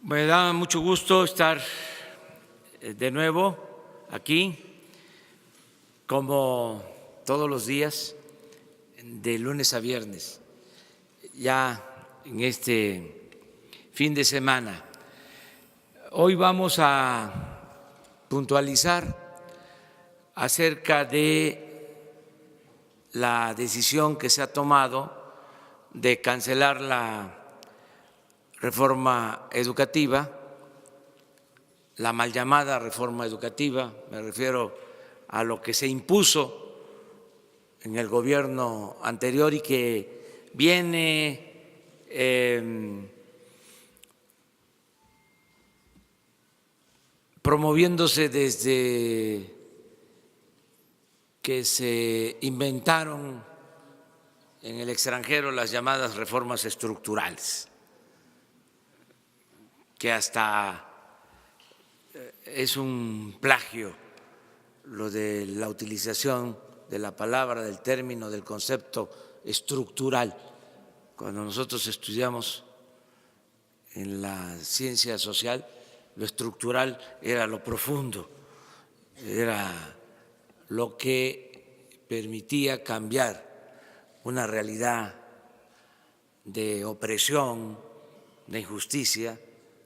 Me da mucho gusto estar de nuevo aquí, como todos los días, de lunes a viernes, ya en este fin de semana. Hoy vamos a puntualizar acerca de la decisión que se ha tomado de cancelar la reforma educativa, la mal llamada reforma educativa, me refiero a lo que se impuso en el gobierno anterior y que viene promoviéndose desde que se inventaron en el extranjero las llamadas reformas estructurales, que hasta es un plagio lo de la utilización de la palabra, del término, del concepto estructural. Cuando nosotros estudiamos en la ciencia social, lo estructural era lo profundo, era lo que permitía cambiar una realidad de opresión, de injusticia,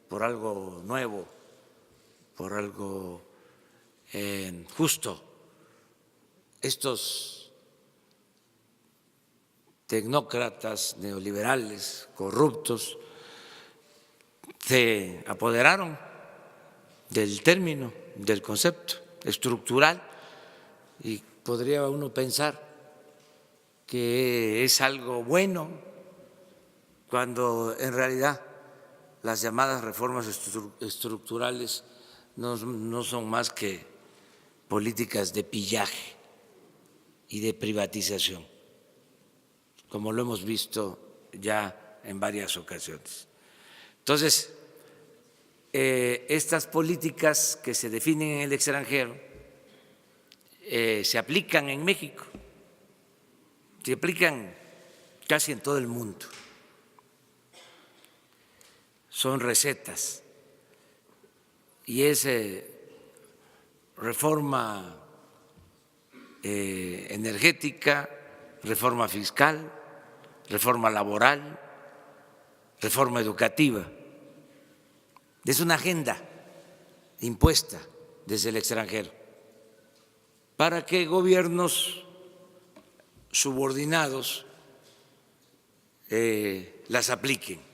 por algo nuevo, por algo justo. Estos tecnócratas neoliberales corruptos se apoderaron del término, del concepto estructural, y podría uno pensar que es algo bueno cuando en realidad las llamadas reformas estructurales no son más que políticas de pillaje y de privatización, como lo hemos visto ya en varias ocasiones. Entonces, estas políticas que se definen en el extranjero se aplican en México, se aplican casi en todo el mundo. Son recetas y es reforma energética, reforma fiscal, reforma laboral, reforma educativa. Es una agenda impuesta desde el extranjero para que gobiernos subordinados las apliquen.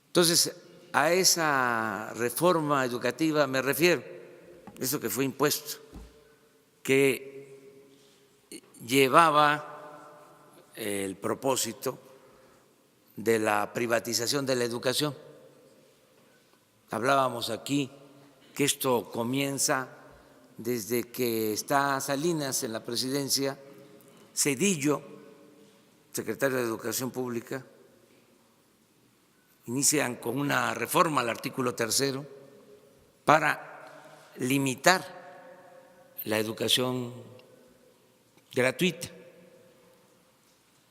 Entonces, a esa reforma educativa me refiero, eso que fue impuesto, que llevaba el propósito de la privatización de la educación. Hablábamos aquí que esto comienza desde que está Salinas en la presidencia, Zedillo, secretario de Educación Pública, inician con una reforma al artículo 3 para limitar la educación gratuita.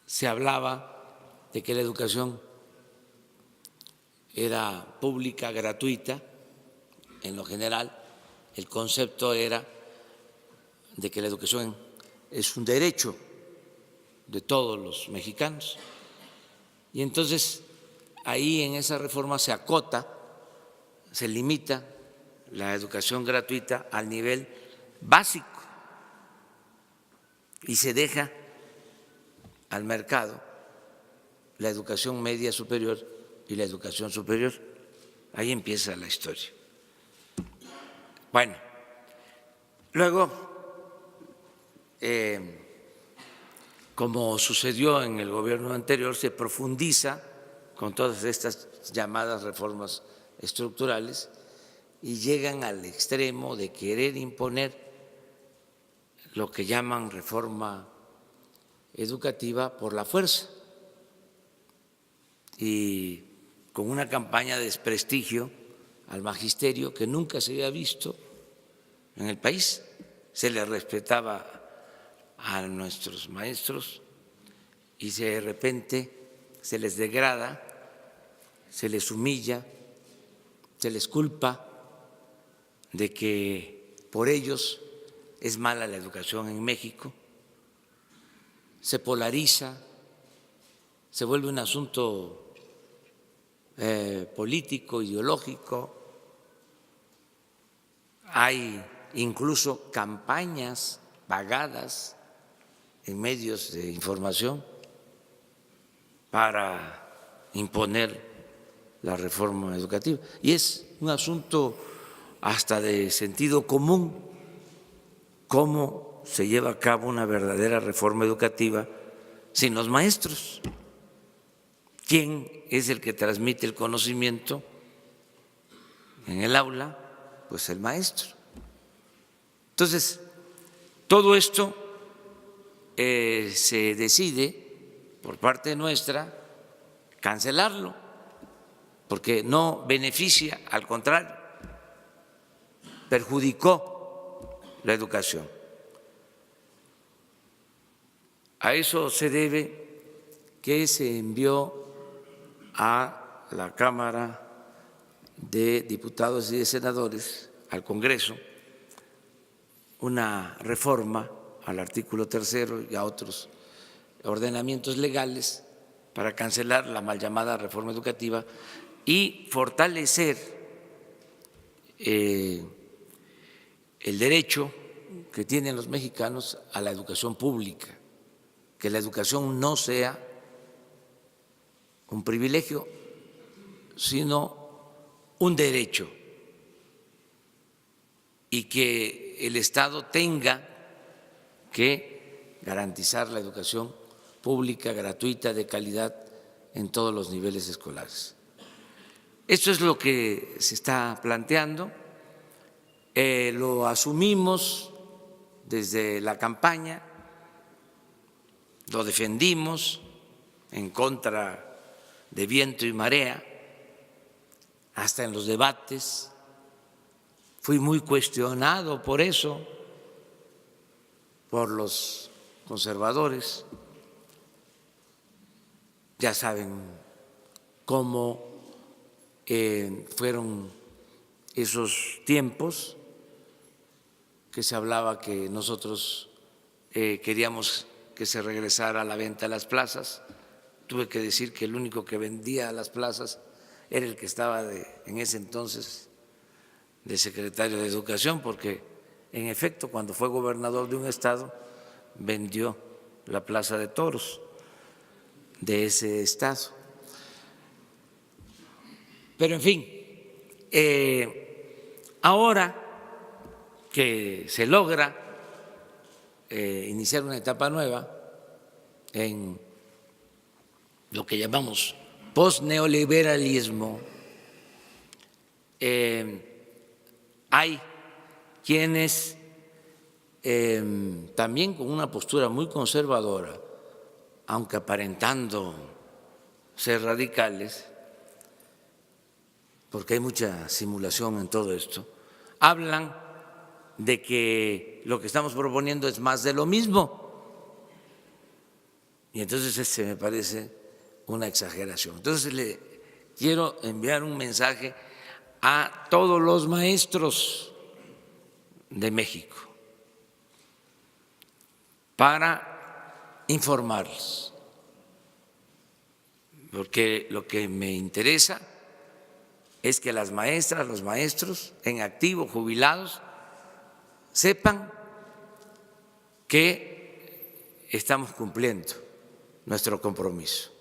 Se hablaba de que la educación era pública, gratuita, en lo general. El concepto era de que la educación es un derecho de todos los mexicanos. Y entonces ahí en esa reforma se acota, se limita la educación gratuita al nivel básico y se deja al mercado la educación media superior y la educación superior. Ahí empieza la historia. Bueno, luego, como sucedió en el gobierno anterior, se profundiza con todas estas llamadas reformas estructurales y llegan al extremo de querer imponer lo que llaman reforma educativa por la fuerza y con una campaña de desprestigio al magisterio que nunca se había visto en el país. Se le respetaba a nuestros maestros y de repente se les degrada, se les humilla, se les culpa de que por ellos es mala la educación en México, se polariza, se vuelve un asunto político, ideológico, hay incluso campañas pagadas en medios de información para imponer la reforma educativa. Y es un asunto hasta de sentido común cómo se lleva a cabo una verdadera reforma educativa sin los maestros. ¿Quién es el que transmite el conocimiento en el aula? Pues el maestro. Entonces, todo esto se decide por parte nuestra cancelarlo, porque no beneficia, al contrario, perjudicó la educación. A eso se debe que se envió a la Cámara de Diputados y de Senadores, al Congreso, una reforma al artículo 3 y a otros ordenamientos legales para cancelar la mal llamada reforma educativa y fortalecer el derecho que tienen los mexicanos a la educación pública, que la educación no sea un privilegio, sino un derecho, y que el Estado tenga que garantizar la educación pública, gratuita, de calidad en todos los niveles escolares. Esto es lo que se está planteando, lo asumimos desde la campaña, lo defendimos en contra de viento y marea, hasta en los debates. Fui muy cuestionado por eso, por los conservadores. Ya saben cómo fueron esos tiempos que se hablaba que nosotros queríamos que se regresara a la venta a las plazas. Tuve que decir que el único que vendía a las plazas era el que estaba en ese entonces de secretario de Educación, porque en efecto cuando fue gobernador de un estado vendió la Plaza de Toros de ese estado. Pero en fin, ahora que se logra iniciar una etapa nueva en lo que llamamos postneoliberalismo, hay quienes también con una postura muy conservadora, aunque aparentando ser radicales, porque hay mucha simulación en todo esto, hablan de que lo que estamos proponiendo es más de lo mismo. Y entonces ese me parece una exageración. Entonces le quiero enviar un mensaje a todos los maestros de México para informarles, porque lo que me interesa es que las maestras, los maestros en activo, jubilados, sepan que estamos cumpliendo nuestro compromiso,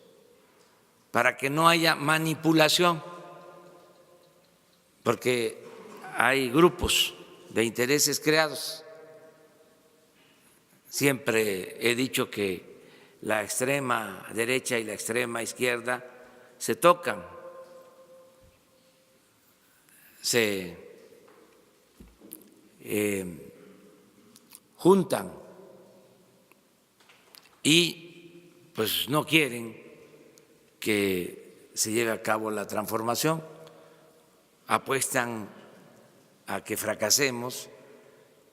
para que no haya manipulación, porque hay grupos de intereses creados. Siempre he dicho que la extrema derecha y la extrema izquierda se tocan, se juntan y pues no quieren que se lleve a cabo la transformación, apuestan a que fracasemos,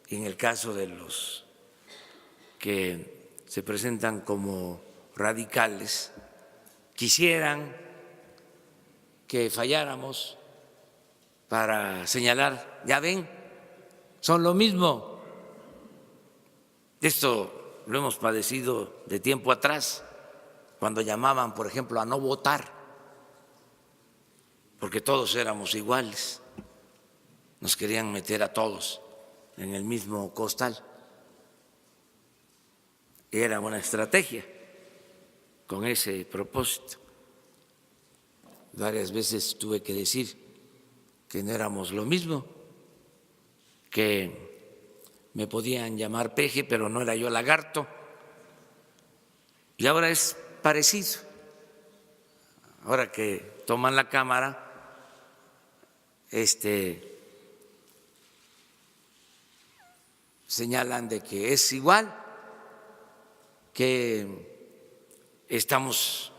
y en el caso de los que se presentan como radicales quisieran que falláramos, para señalar, ya ven, son lo mismo. Esto lo hemos padecido de tiempo atrás, cuando llamaban, por ejemplo, a no votar, porque todos éramos iguales, nos querían meter a todos en el mismo costal. Era una estrategia con ese propósito. Varias veces tuve que decir que no éramos lo mismo, que me podían llamar peje, pero no era yo lagarto. Y ahora es parecido. Ahora que toman la Cámara, señalan de que es igual, que estamos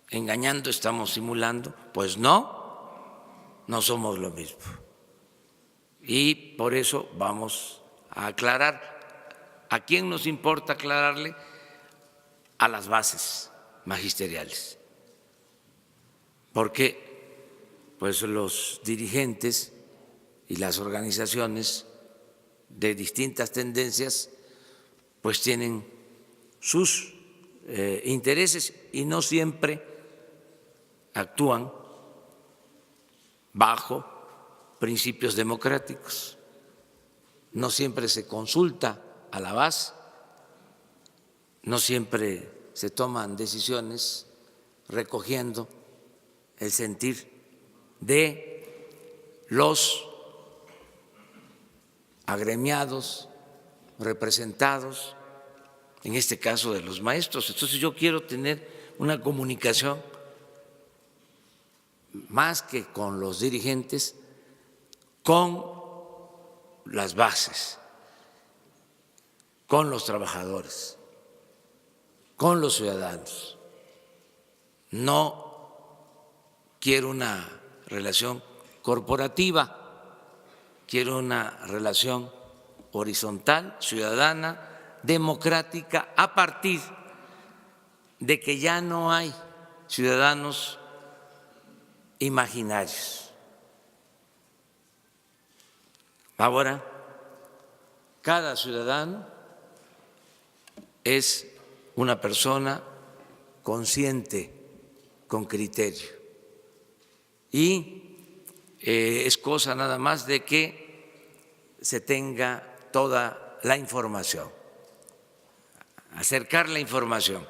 engañando, estamos simulando. Pues no, no somos lo mismo. Y por eso vamos a aclarar. ¿A quién nos importa aclararle? A las bases magisteriales. Porque pues los dirigentes y las organizaciones de distintas tendencias pues tienen sus intereses y no siempre actúan bajo principios democráticos, no siempre se consulta a la base, no siempre se toman decisiones recogiendo el sentir de los agremiados, representados, en este caso de los maestros. Entonces yo quiero tener una comunicación más que con los dirigentes, con las bases, con los trabajadores, con los ciudadanos. No quiero una relación corporativa, quiero una relación horizontal, ciudadana, democrática, a partir de que ya no hay ciudadanos imaginarios. Ahora, cada ciudadano es una persona consciente, con criterio, y es cosa nada más de que se tenga toda la información, acercar la información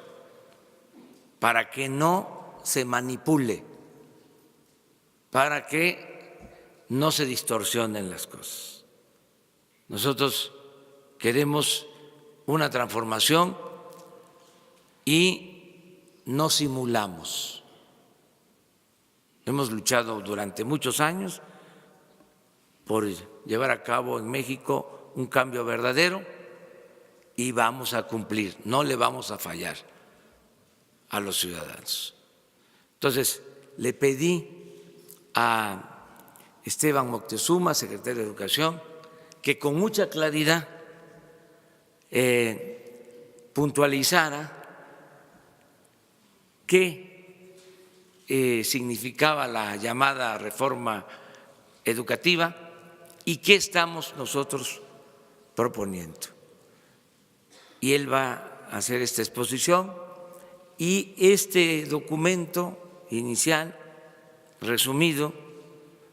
para que no se manipule, para que no se distorsionen las cosas. Nosotros queremos una transformación y no simulamos. Hemos luchado durante muchos años por llevar a cabo en México un cambio verdadero y vamos a cumplir, no le vamos a fallar a los ciudadanos. Entonces, le pedí a Esteban Moctezuma, secretario de Educación, que con mucha claridad puntualizara qué significaba la llamada reforma educativa y qué estamos nosotros proponiendo. Y él va a hacer esta exposición y este documento inicial, resumido,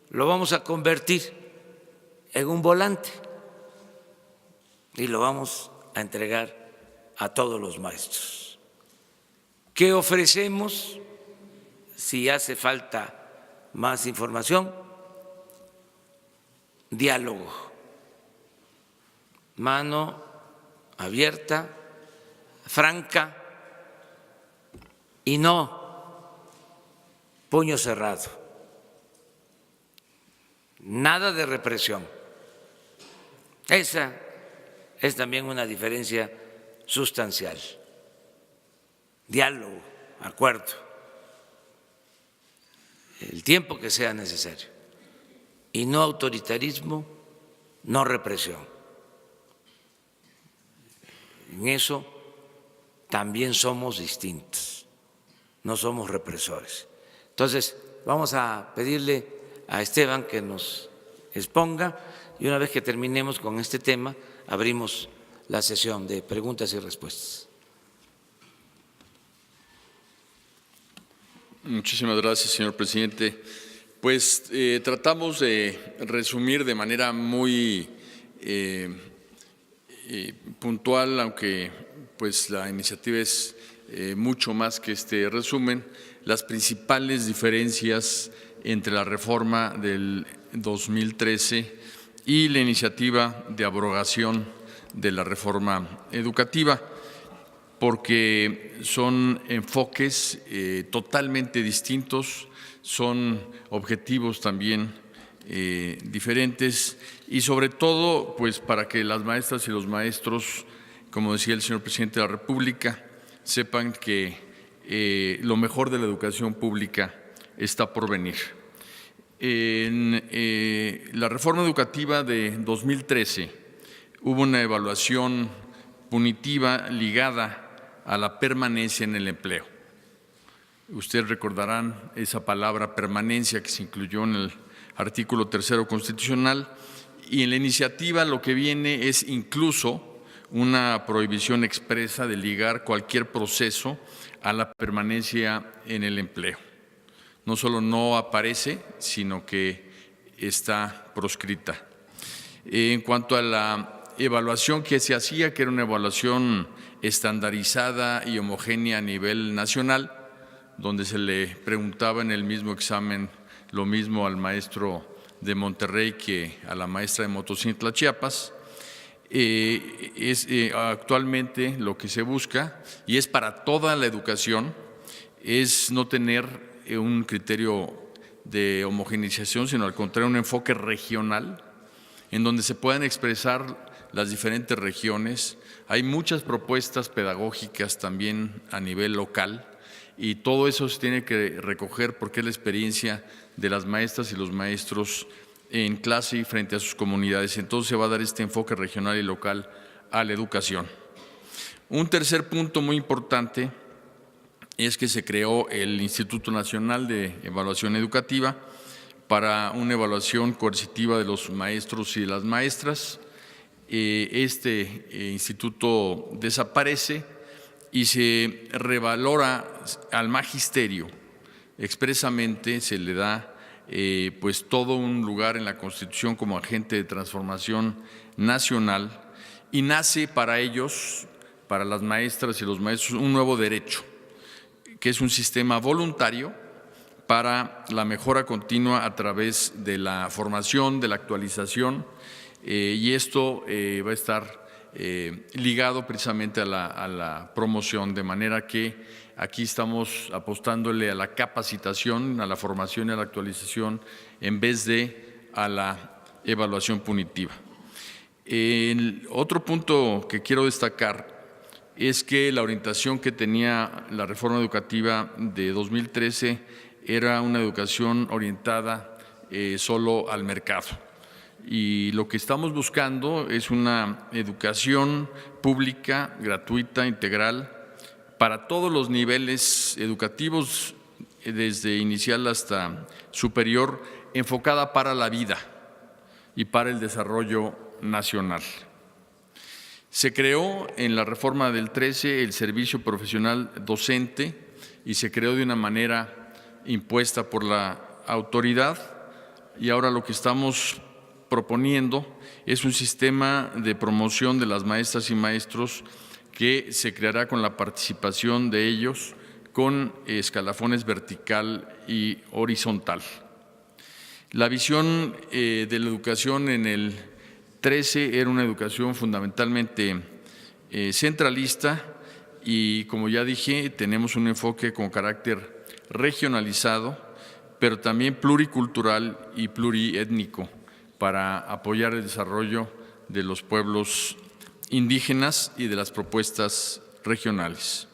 lo vamos a convertir en un volante y lo vamos a entregar a todos los maestros. ¿Qué ofrecemos? Si hace falta más información, diálogo, mano abierta, franca y no puño cerrado, nada de represión. Esa es también una diferencia sustancial. Diálogo, acuerdo, el tiempo que sea necesario, y no autoritarismo, no represión. En eso también somos distintos, no somos represores. Entonces, vamos a pedirle a Esteban que nos exponga y una vez que terminemos con este tema, abrimos la sesión de preguntas y respuestas. Muchísimas gracias, señor presidente. Pues tratamos de resumir de manera muy puntual, aunque pues la iniciativa es mucho más que este resumen, las principales diferencias entre la reforma del 2013 y la iniciativa de abrogación de la reforma educativa, porque son enfoques totalmente distintos, son objetivos también diferentes y sobre todo pues para que las maestras y los maestros, como decía el señor presidente de la República, sepan que lo mejor de la educación pública está por venir. En la reforma educativa de 2013 hubo una evaluación punitiva ligada a la permanencia en el empleo. Ustedes recordarán esa palabra permanencia que se incluyó en el artículo 3 constitucional, y en la iniciativa lo que viene es incluso una prohibición expresa de ligar cualquier proceso a la permanencia en el empleo. No solo no aparece, sino que está proscrita. En cuanto a la evaluación que se hacía, que era una evaluación estandarizada y homogénea a nivel nacional, donde se le preguntaba en el mismo examen lo mismo al maestro de Monterrey que a la maestra de Motocintla, Chiapas. Actualmente lo que se busca, y es para toda la educación, es no tener un criterio de homogeneización, sino al contrario un enfoque regional, en donde se puedan expresar las diferentes regiones. Hay muchas propuestas pedagógicas también a nivel local y todo eso se tiene que recoger porque es la experiencia de las maestras y los maestros en clase y frente a sus comunidades. Entonces se va a dar este enfoque regional y local a la educación. Un tercer punto muy importante es que se creó el Instituto Nacional de Evaluación Educativa para una evaluación coercitiva de los maestros y de las maestras. Este instituto desaparece y se revalora al magisterio. Expresamente se le da pues todo un lugar en la Constitución como agente de transformación nacional y nace para ellos, para las maestras y los maestros, un nuevo derecho, que es un sistema voluntario para la mejora continua a través de la formación, de la actualización, y esto va a estar ligado precisamente a la promoción, de manera que aquí estamos apostándole a la capacitación, a la formación y a la actualización en vez de a la evaluación punitiva. El otro punto que quiero destacar es que la orientación que tenía la reforma educativa de 2013 era una educación orientada solo al mercado. Y lo que estamos buscando es una educación pública, gratuita, integral, para todos los niveles educativos, desde inicial hasta superior, enfocada para la vida y para el desarrollo nacional. Se creó en la reforma del 13 el servicio profesional docente y se creó de una manera impuesta por la autoridad, y ahora lo que estamos proponiendo es un sistema de promoción de las maestras y maestros que se creará con la participación de ellos con escalafones vertical y horizontal. La visión de la educación en el 13 era una educación fundamentalmente centralista y, como ya dije, tenemos un enfoque con carácter regionalizado, pero también pluricultural y pluriétnico para apoyar el desarrollo de los pueblos indígenas y de las propuestas regionales.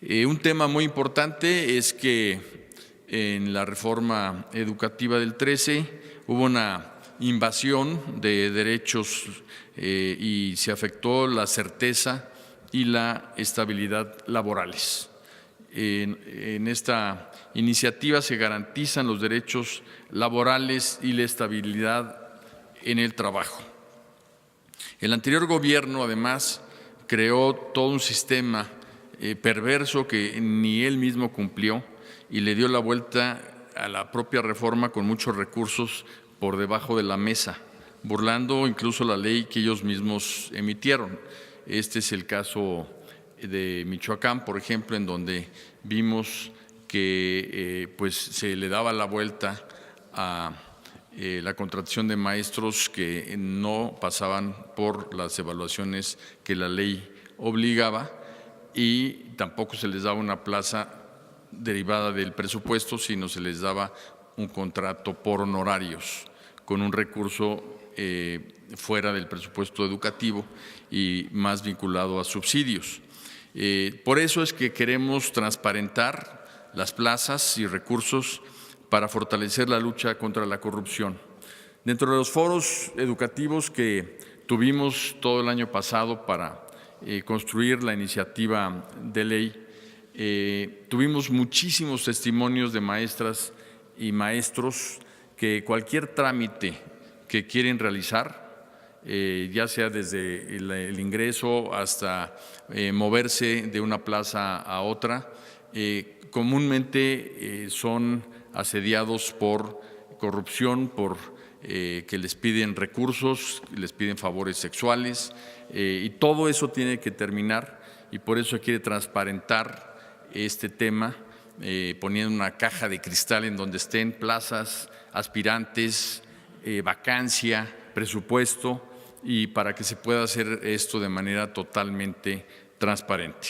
Un tema muy importante es que en la reforma educativa del 13 hubo una invasión de derechos y se afectó la certeza y la estabilidad laborales. en esta iniciativa se garantizan los derechos laborales y la estabilidad en el trabajo. El anterior gobierno, además, creó todo un sistema perverso que ni él mismo cumplió y le dio la vuelta a la propia reforma con muchos recursos por debajo de la mesa, burlando incluso la ley que ellos mismos emitieron. Este es el caso de Michoacán, por ejemplo, en donde vimos que pues se le daba la vuelta a la contratación de maestros que no pasaban por las evaluaciones que la ley obligaba y tampoco se les daba una plaza derivada del presupuesto, sino se les daba un contrato por honorarios con un recurso fuera del presupuesto educativo y más vinculado a subsidios. Por eso es que queremos transparentar las plazas y recursos para fortalecer la lucha contra la corrupción. Dentro de los foros educativos que tuvimos todo el año pasado para construir la iniciativa de ley, tuvimos muchísimos testimonios de maestras y maestros que cualquier trámite que quieren realizar, ya sea desde el ingreso hasta moverse de una plaza a otra, comúnmente son asediados por corrupción, por que les piden recursos, les piden favores sexuales, y todo eso tiene que terminar, y por eso quiere transparentar este tema, poniendo una caja de cristal en donde estén plazas, aspirantes, vacancia, presupuesto, y para que se pueda hacer esto de manera totalmente transparente.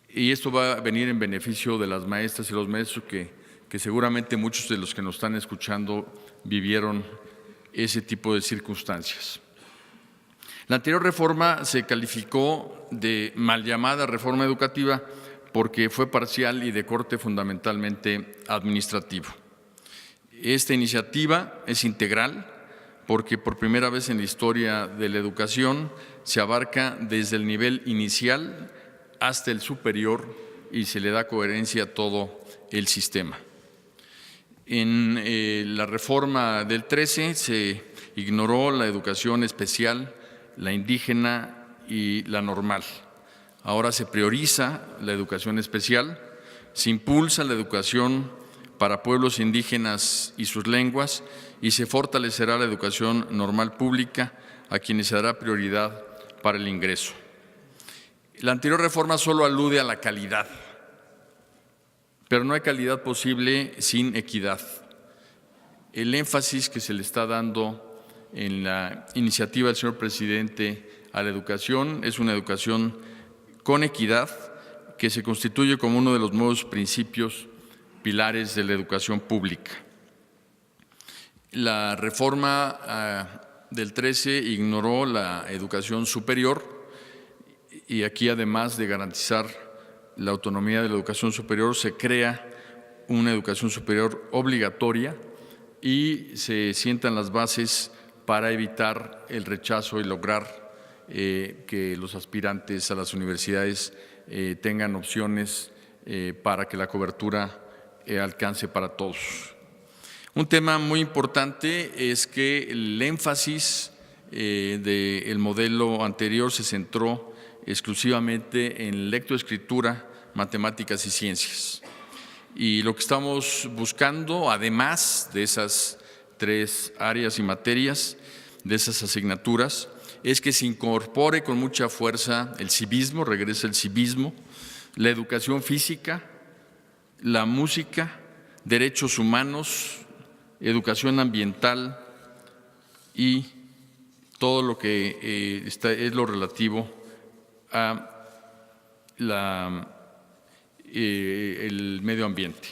Y esto va a venir en beneficio de las maestras y los maestros que seguramente muchos de los que nos están escuchando vivieron ese tipo de circunstancias. La anterior reforma se calificó de mal llamada reforma educativa porque fue parcial y de corte fundamentalmente administrativo. Esta iniciativa es integral porque por primera vez en la historia de la educación se abarca desde el nivel inicial hasta el superior y se le da coherencia a todo el sistema. En la reforma del 13 se ignoró la educación especial, la indígena y la normal. Ahora se prioriza la educación especial, se impulsa la educación para pueblos indígenas y sus lenguas y se fortalecerá la educación normal pública a quienes se dará prioridad para el ingreso. La anterior reforma solo alude a la calidad, pero no hay calidad posible sin equidad. El énfasis que se le está dando en la iniciativa del señor presidente a la educación es una educación con equidad que se constituye como uno de los nuevos principios pilares de la educación pública. La reforma del 13 ignoró la educación superior y aquí, además de garantizar la autonomía de la educación superior, se crea una educación superior obligatoria y se sientan las bases para evitar el rechazo y lograr que los aspirantes a las universidades tengan opciones para que la cobertura alcance para todos. Un tema muy importante es que el énfasis del modelo anterior se centró exclusivamente en lectoescritura, matemáticas y ciencias. Y lo que estamos buscando, además de esas tres áreas y materias, de esas asignaturas, es que se incorpore con mucha fuerza el civismo, regrese el civismo, la educación física, la música, derechos humanos, educación ambiental y todo lo que es lo relativo a el medio ambiente.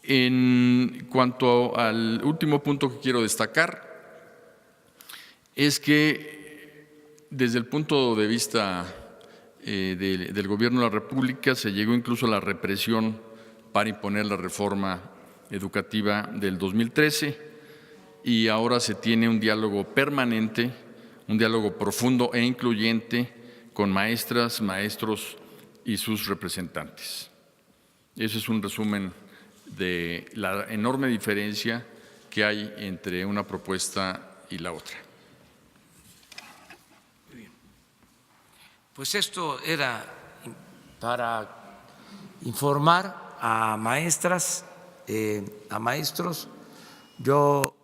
En cuanto al último punto que quiero destacar, es que desde el punto de vista del Gobierno de la República se llegó incluso a la represión para imponer la reforma educativa del 2013 y ahora se tiene un diálogo permanente, un diálogo profundo e incluyente con maestras, maestros y sus representantes. Ese es un resumen de la enorme diferencia que hay entre una propuesta y la otra. Pues esto era para informar a maestras, a maestros. Yo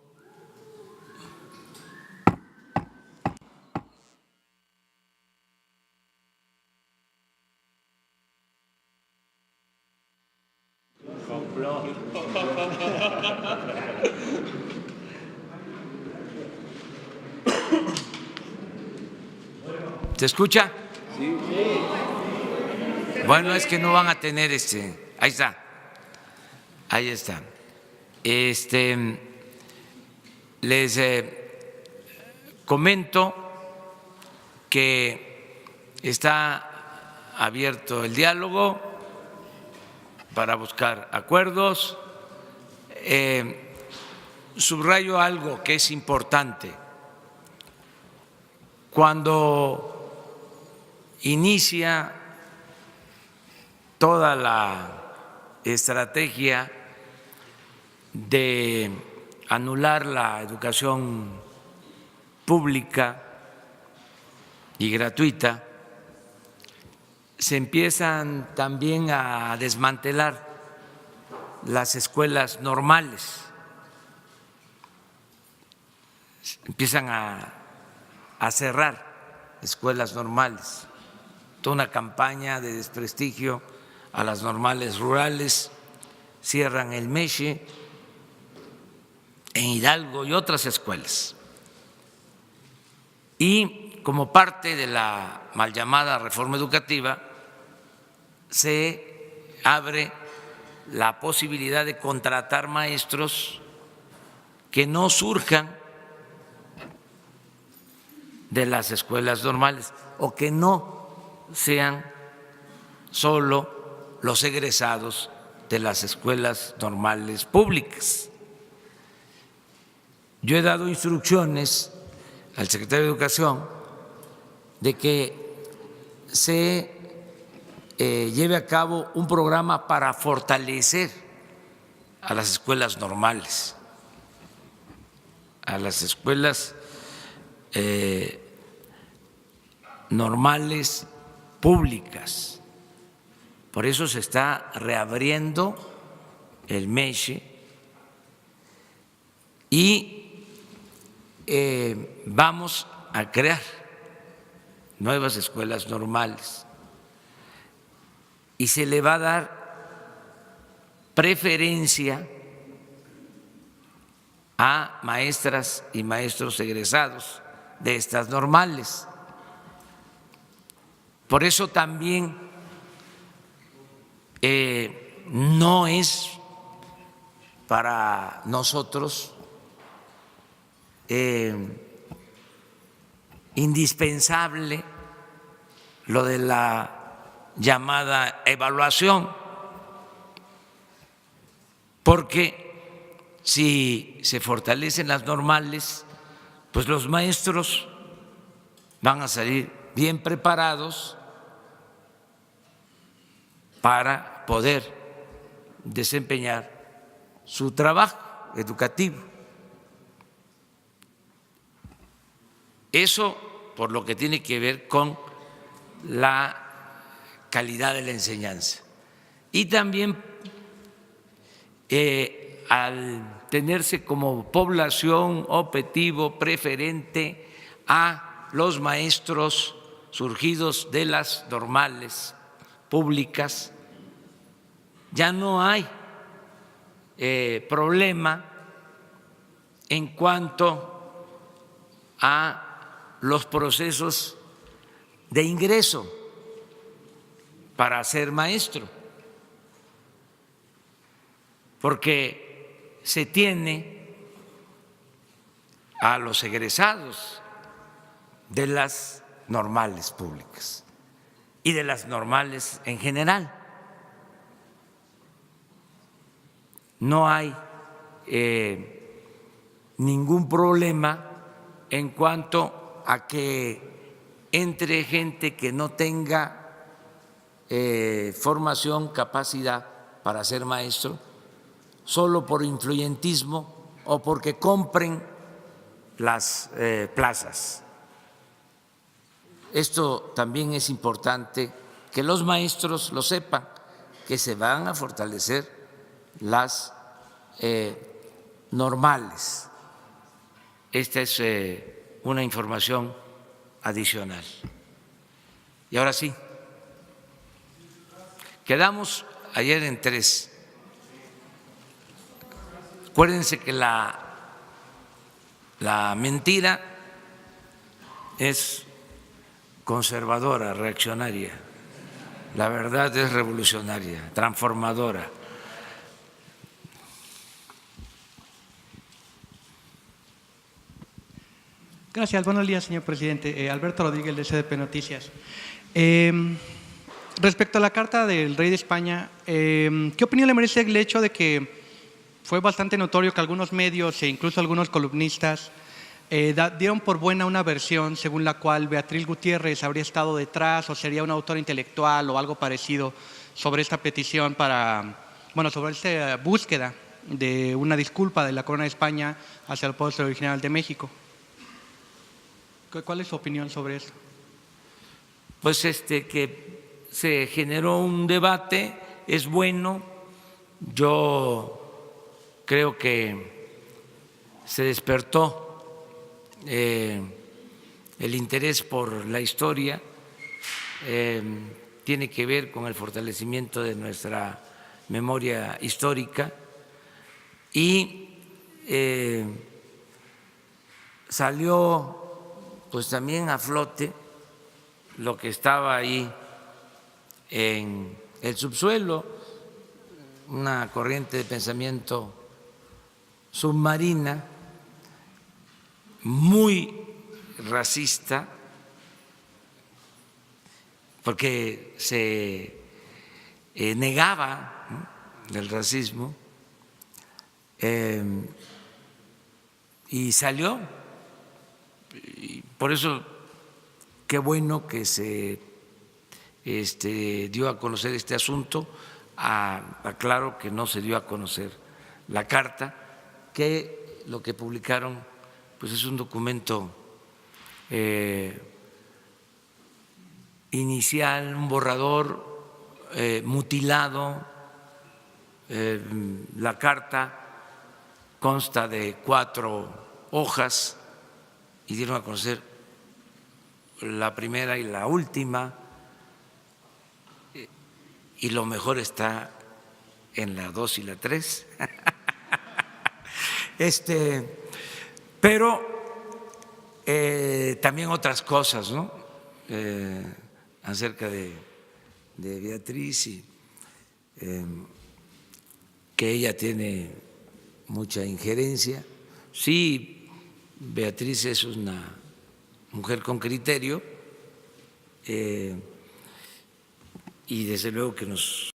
¿se escucha? Sí. Bueno, es que no van a tener ahí está. Ahí está. Les comento que está abierto el diálogo para buscar acuerdos. Subrayo algo que es importante. Cuando inicia toda la estrategia de anular la educación pública y gratuita, se empiezan también a desmantelar las escuelas normales, empiezan a cerrar escuelas normales, toda una campaña de desprestigio a las normales rurales, cierran el MESHE en Hidalgo y otras escuelas. Y como parte de la mal llamada reforma educativa, se abre la posibilidad de contratar maestros que no surjan de las escuelas normales o que no sean solo los egresados de las escuelas normales públicas. Yo he dado instrucciones al secretario de Educación de que se lleve a cabo un programa para fortalecer a las escuelas normales, a las escuelas normales públicas. Por eso se está reabriendo el MESHE y vamos a crear nuevas escuelas normales y se le va a dar preferencia a maestras y maestros egresados de estas normales. Por eso también no es para nosotros indispensable lo de la llamada evaluación, porque si se fortalecen las normales, pues los maestros van a salir bien preparados para poder desempeñar su trabajo educativo. Eso por lo que tiene que ver con la calidad de la enseñanza. Y también al tenerse como población objetivo preferente a los maestros surgidos de las normales públicas, ya no hay problema en cuanto a los procesos de ingreso para ser maestro, porque se tiene a los egresados de las normales públicas y de las normales en general. No hay ningún problema en cuanto a que entre gente que no tenga formación, capacidad para ser maestro solo por influyentismo o porque compren las plazas. Esto también es importante que los maestros lo sepan, que se van a fortalecer las normales. Esta es una información adicional. Y ahora sí, quedamos ayer en 3. Acuérdense que la mentira es conservadora, reaccionaria. La verdad es revolucionaria, transformadora. Gracias. Buenos días, señor presidente. Alberto Rodríguez, de CDP Noticias. Respecto a la carta del rey de España, ¿qué opinión le merece el hecho de que fue bastante notorio que algunos medios e incluso algunos columnistas dieron por buena una versión según la cual Beatriz Gutiérrez habría estado detrás o sería una autora intelectual o algo parecido sobre esta petición sobre esta búsqueda de una disculpa de la Corona de España hacia el pueblo original de México? ¿Cuál es su opinión sobre eso? Pues que se generó un debate, es bueno. Yo creo que se despertó el interés por la historia, tiene que ver con el fortalecimiento de nuestra memoria histórica y salió pues también a flote lo que estaba ahí en el subsuelo, una corriente de pensamiento submarina muy racista, porque se negaba, ¿no?, el racismo, y salió. Y por eso qué bueno que se dio a conocer este asunto. Aclaro que no se dio a conocer la carta, que lo que publicaron pues es un documento inicial, un borrador mutilado. La carta consta de 4 hojas y dieron a conocer la primera y la última, y lo mejor está en la 2 y la 3. Pero también otras cosas, ¿no?, acerca de Beatriz, y que ella tiene mucha injerencia. Sí, Beatriz es una mujer con criterio y desde luego que nos